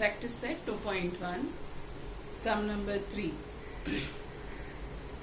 Practice set 2.1, sum number 3.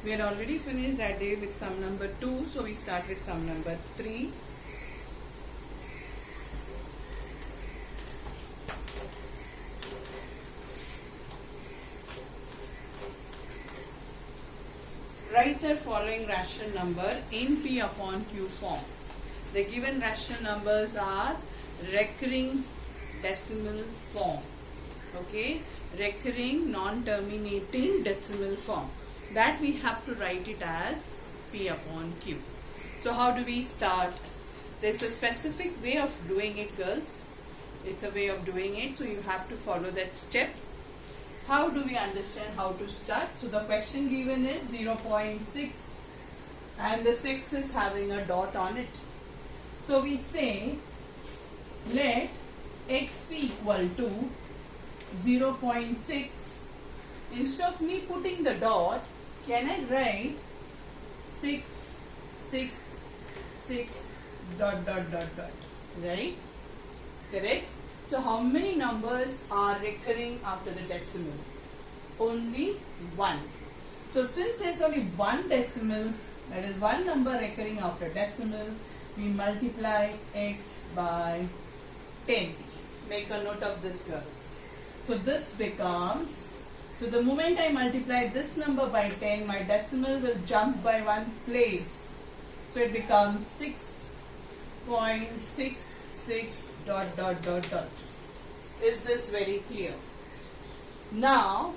We had already finished that day with sum number 2, so we start with sum number 3. Write the following rational number in P upon Q form. The given rational numbers are recurring decimal form. Okay, recurring non-terminating decimal form. That we have to write it as P upon Q. So how do we start? There's a specific way of doing it, girls. It's a way of doing it, so you have to follow that step. How do we understand how to start? So the question given is 0.6 and the 6 is having a dot on it. So we say let x be equal to 0.6. Instead of me putting the dot, can I write 6, 6, 6, dot, dot, dot, dot, right? Correct? So how many numbers are recurring after the decimal? Only 1. So since there's only one decimal, that is one number recurring after decimal, we multiply x by 10. Make a note of this, girls. So this becomes, so the moment I multiply this number by 10, my decimal will jump by one place. So it becomes 6.66 dot dot dot dot. Is this very clear? Now,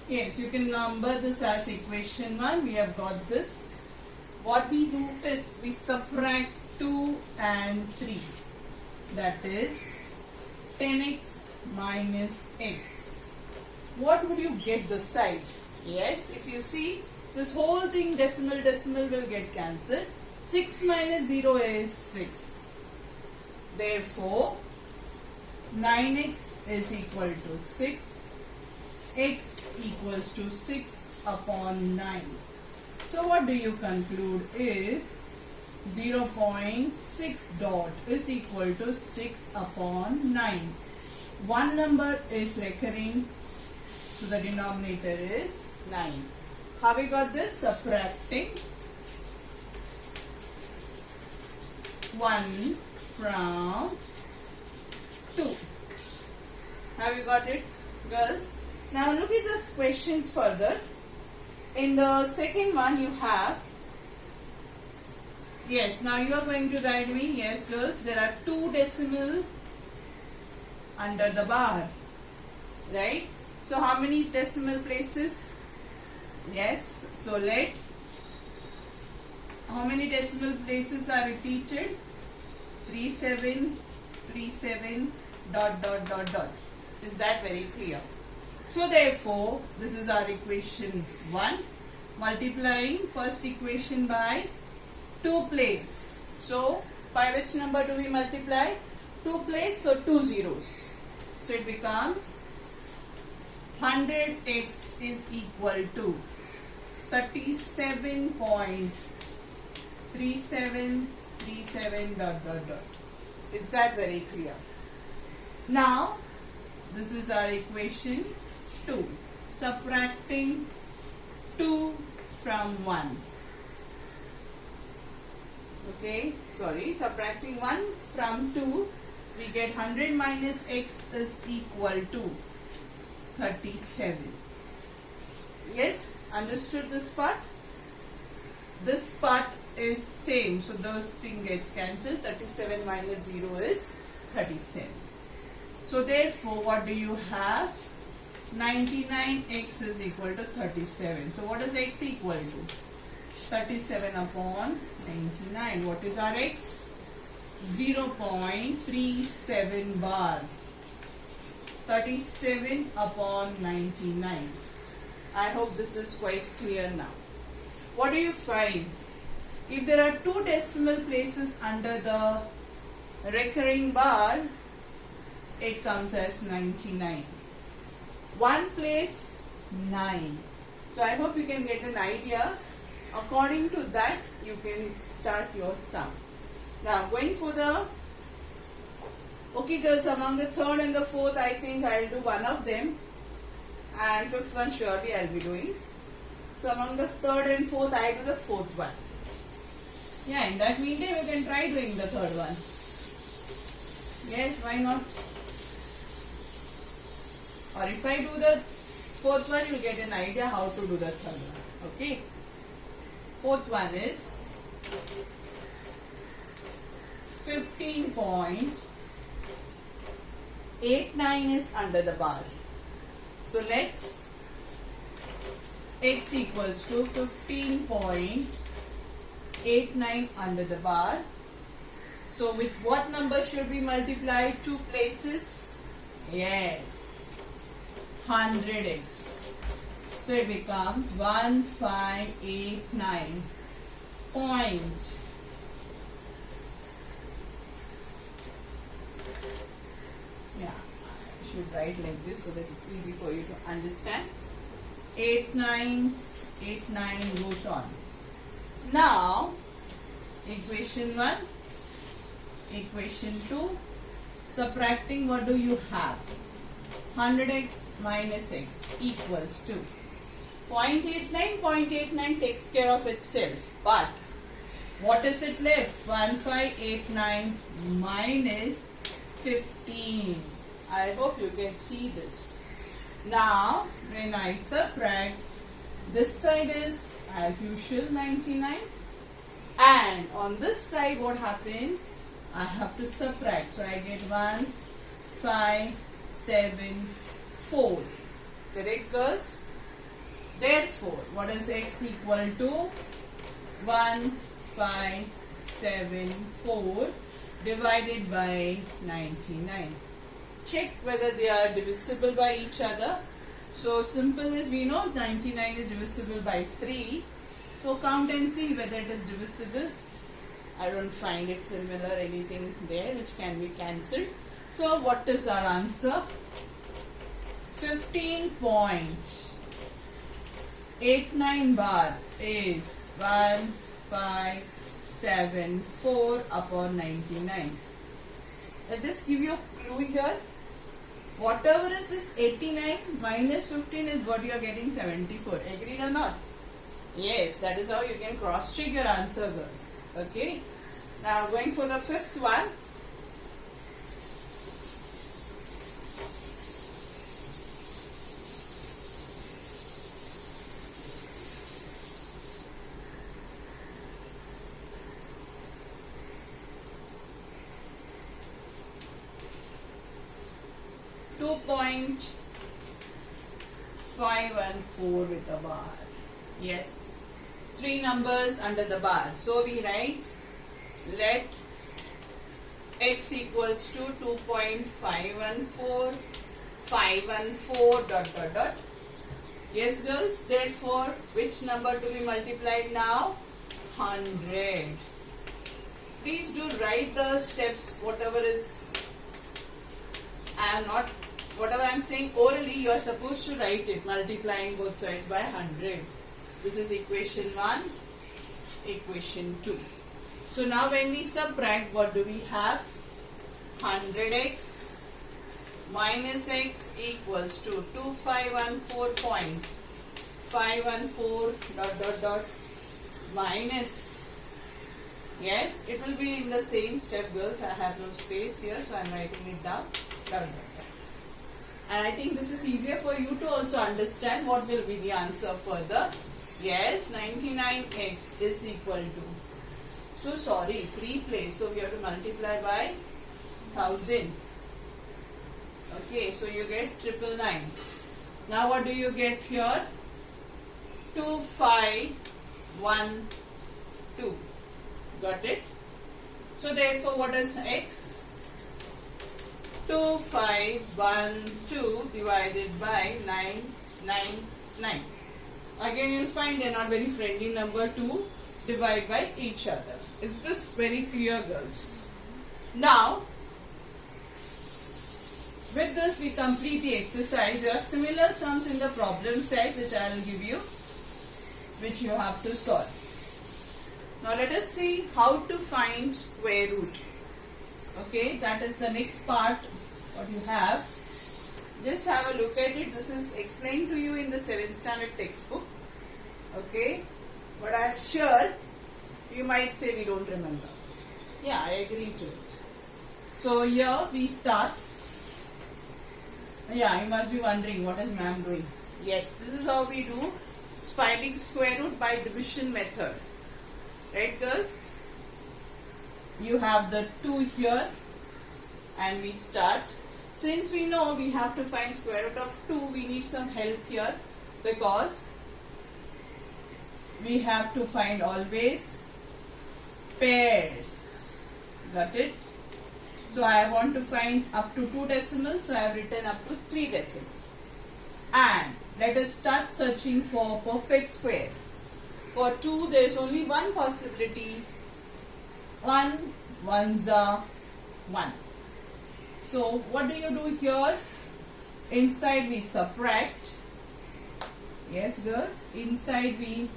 yes, you can number this as equation 1. We have got this. What we do is we subtract 2 and 3. That is 10x minus x. What would you get this side? Yes, if you see this whole thing decimal will get cancelled. 6 minus 0 is 6. Therefore, 9x is equal to 6. X equals to 6 upon 9. So what do you conclude is 0.6 dot is equal to 6 upon 9. One number is recurring, so the denominator is 9. How we got this? Subtracting 1 from 2. Have you got it, girls? Now look at these questions further. In the second one you have, yes, now you are going to write me, yes girls, there are 2 decimal under the bar, right? So how many decimal places? Yes, so let, how many decimal places are repeated? 37, 37, dot dot dot dot. Is that very clear? So therefore, this is our equation 1, multiplying first equation by 2 place. So by which number do we multiply? 2 place, so 2 zeros. So it becomes 100x is equal to 37.3737 dot dot dot. Is that very clear? Now this is our equation 2. Subtracting 2 from 1. Okay, sorry, subtracting 1 from 2, we get 100 minus x is equal to 37. Yes, understood this part? This part is same, so those thing gets cancelled. 37 minus 0 is 37. So therefore, what do you have? 99x is equal to 37. So what is x equal to? 37 upon 99. What is our x? 0.37 bar. 37 upon 99. I hope this is quite clear now. What do you find? If there are 2 decimal places under the recurring bar, it comes as 99. 1 place, 9. So I hope you can get an idea. According to that, you can start your sum. Now going for the Okay girls, among the third and the fourth, I think I'll do one of them, and fifth one surely I'll be doing. So among the third and fourth, I do the fourth one. Yeah, in that meantime you can try doing the third one. Yes, why not? Or if I do the fourth one, you'll get an idea how to do the third one. Okay. Fourth one is 15.89 is under the bar. So let x equals to 15.89 under the bar. So with what number should we multiply? Two places? Yes, 100x. So it becomes 1589 point. Yeah, I should write like this so that it's easy for you to understand. 8989 goes on. Now, equation 1, equation 2, subtracting, what do you have? 100x minus x equals to 0.89. 0.89 takes care of itself. But what is it left? 1589 minus 15. I hope you can see this. Now, when I subtract, this side is as usual 99. And on this side, what happens? I have to subtract. So I get 1574. Correct, girls? Therefore, what is x equal to? 1574 divided by 99. Check whether they are divisible by each other. So simple is, we know 99 is divisible by 3. So count and see whether it is divisible. I don't find it similar anything there which can be cancelled. So what is our answer? 15.89 bar is 1574 upon 99. Let us give you a clue here. Whatever is this 89 minus 15 is what you are getting 74. Agreed or not? Yes, that is how you can cross check your answer, girls. Okay. Now going for the fifth one. .514 with a bar. Yes, 3 numbers under the bar. So we write, let x equals to 2.514 514 ... Yes, girls. Therefore, which number to be multiplied now? 100. Please do write the steps. Whatever is, whatever I am saying orally, you are supposed to write it, multiplying both sides by 100. This is equation 1, equation 2. So now when we subtract, what do we have? 100x minus x equals to 2514.514 ... minus. Yes, it will be in the same step, girls. I have no space here, so I am writing it down. And I think this is easier for you to also understand what will be the answer further. Yes, 99x is equal to, so sorry, 3 place, so we have to multiply by 1000. Okay, so you get 999. Now what do you get here? 2512. Got it? So therefore, what is x? 2512 divided by 999. Again, you will find they are not very friendly number to divide by each other. Is this very clear, girls? Now, with this we complete the exercise. There are similar sums in the problem set which I will give you, which you have to solve. Now let us see how to find square root. Okay, that is the next part what you have. Just have a look at it. This is explained to you in the 7th standard textbook. Okay, but I am sure you might say we don't remember. Yeah, I agree to it. So here we start. Yeah, you must be wondering what is ma'am doing. Yes, this is how we do finding square root by division method. Right, girls? You have the 2 here and we start. Since we know we have to find square root of 2, we need some help here because we have to find always pairs. Got it? So I want to find up to 2 decimals, so I have written up to 3 decimals. And let us start searching for perfect square. For 2, there is only one possibility. 1 ones are 1. So what do you do here? Inside we subtract. Yes, girls. Inside we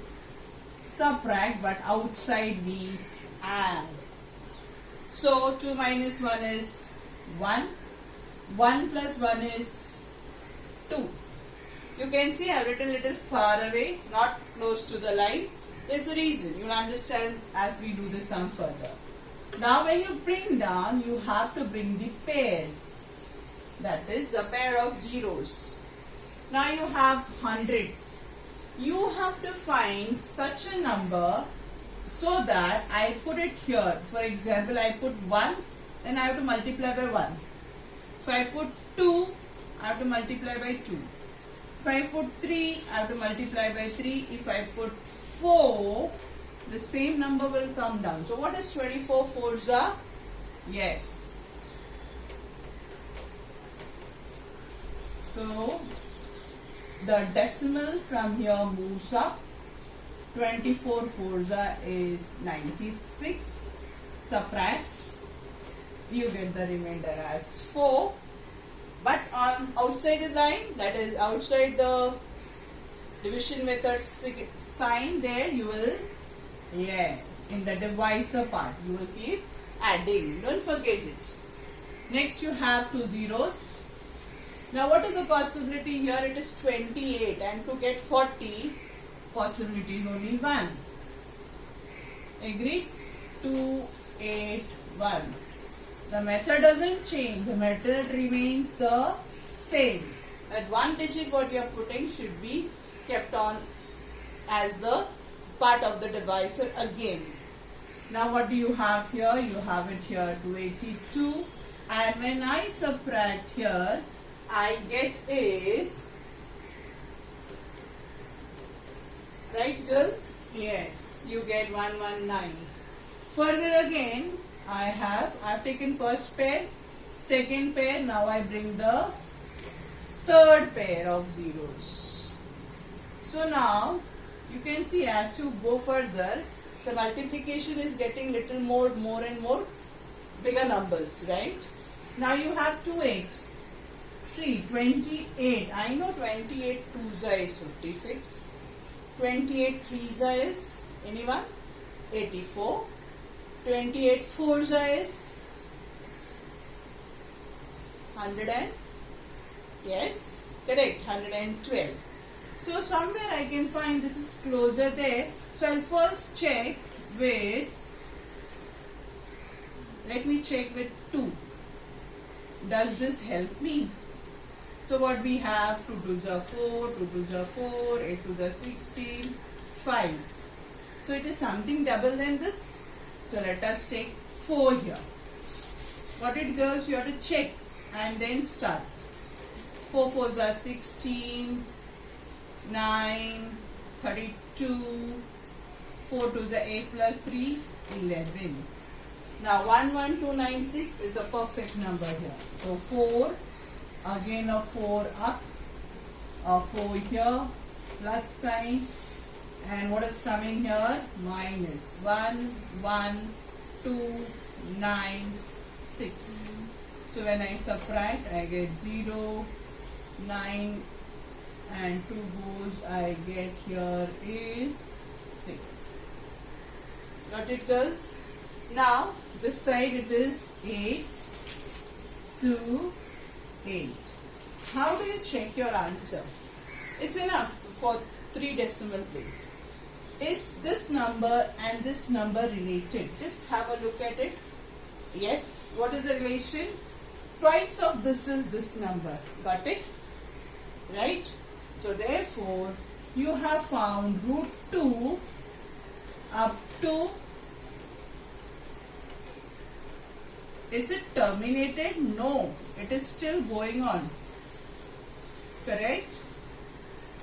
subtract, but outside we add. So 2 minus 1 is 1. 1 plus 1 is 2. You can see I have written a little far away, not close to the line. There's a reason. You will understand as we do the sum further. Now when you bring down, you have to bring the pairs. That is the pair of zeros. Now you have 100. You have to find such a number so that I put it here. For example, I put 1, then I have to multiply by 1. If I put 2, I have to multiply by 2. If I put 3, I have to multiply by 3. If I put 4, the same number will come down. So what is 24 fours are? Yes. So the decimal from here moves up. 24 fours are is 96. Subtract. You get the remainder as 4. But on outside the line, that is outside the division method sign, there you will, yes, in the divisor part, you will keep adding. Don't forget it. Next you have 2 zeros. Now what is the possibility here? It is 28, and to get 40, possibility is only 1. Agree? 2, 8, 1. The method doesn't change. The method remains the same. That one digit what you are putting should be kept on as the part of the divisor again. Now what do you have here? You have it here 282, and when I subtract here, I get is, right girls? Yes, you get 119. Further again, I have taken first pair, second pair, now I bring the third pair of zeros. So now you can see as you go further, the multiplication is getting little more and more bigger numbers, right? Now you have 2 8. See 28. I know 28 2s is 56. 28 3s is anyone? 84. 28 4s is 100 and yes, correct, 112. So somewhere I can find this is closer there. So I'll first check with, let me check with 2. Does this help me? So what we have, 2 2s are 4, 2 2s are 4, 8 2s are 16, 5. So it is something double than this. So let us take 4 here. What it goes, you have to check and then start. 4 4s are 16, 9, 32, 4 2s are 8 plus 3, 11. Now 11296 is a perfect number here. So 4, again a 4 up, a 4 here, plus sign, and what is coming here? Minus 1, 1, 2, 9, 6. So when I subtract, I get 0, 9, and 2 goes, I get here is 6. Got it, girls? Now this side it is 8 to 8. How do you check your answer? It's enough for 3 decimal place. Is this number and this number related? Just have a look at it. Yes. What is the relation? Twice of this is this number. Got it? Right? So therefore, you have found root 2 up to. Is it terminated? No. It is still going on. Correct?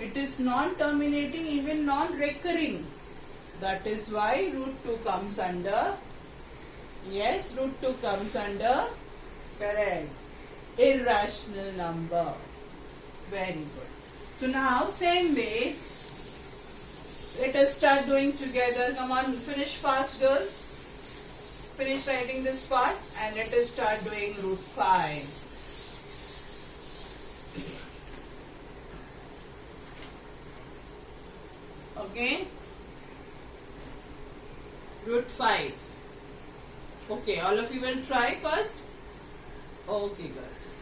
It is non-terminating, even non-recurring. That is why root 2 comes under. Yes, root 2 comes under. Correct. Irrational number. Very good. So now, same way, let us start doing together. Come on, finish fast, girls. Finish writing this part and let us start doing root 5. Okay? Root 5. Okay, all of you will try first? Okay, girls.